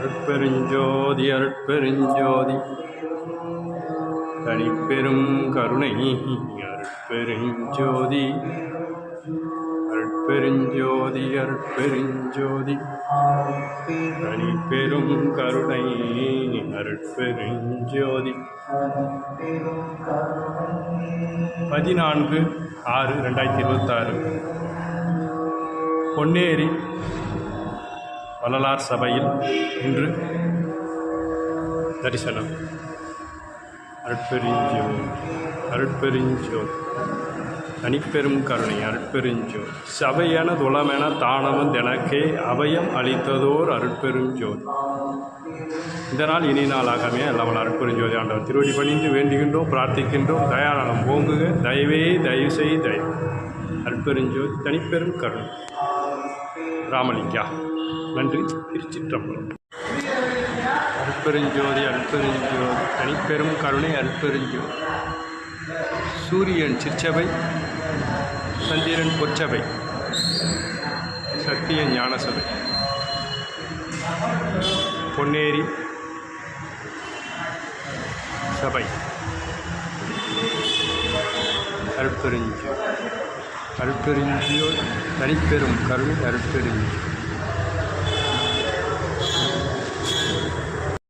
அருட்பெருஞ்சோதி அருட்பெருஞ்சோதி தனிப்பெரும் கருணை அருட்பெருஞ்சோதி அருட்பெருஞ்சோதி அருட்பெருஞ்சோதி தனிப்பெரும் கருணை அருட்பெருஞ்சோதி 14/6/2026 பொன்னேரி வள்ளலார் சபையில் இன்று தரிசனம். அருட்பெருஞ்சோதி அருட்பெருஞ்சோதி தனிப்பெரும் கருணை அருட்பெருஞ்சோதி சபையென துளமென தானமும் தெனக்கே அபயம் அளித்ததோர் அருட்பெருஞ்சோதி. இந்த நாள் இனி நாளாகவே அல்லவல் அருட்பெருஞ்சோதி ஆண்டவர் திருவடி பணிந்து வேண்டுகின்றோம், பிரார்த்திக்கின்றோம். தயானலம் ஓங்குக, தயவே தயவு செய் தயவு. அருட்பெருஞ்சோதி தனிப்பெரும் கருணை. ராமலிங்கா. நன்றி. திருச்சிற்றம்பலம். அருட்பெருஞ்சோதி அருட்பெருஞ்சோதி தனிப்பெரும் கருணை அருட்பெருஞ்சோதி. சூரியன் சிற்சபை, சந்திரன் பொற்சபை, சத்திய ஞான சபை, பொன்னேரி சபை. அருட்பெருஞ்சோதி அருட்பெருஞ்சோதி தனிப்பெரும் கருணை அருட்பெருஞ்சோதி.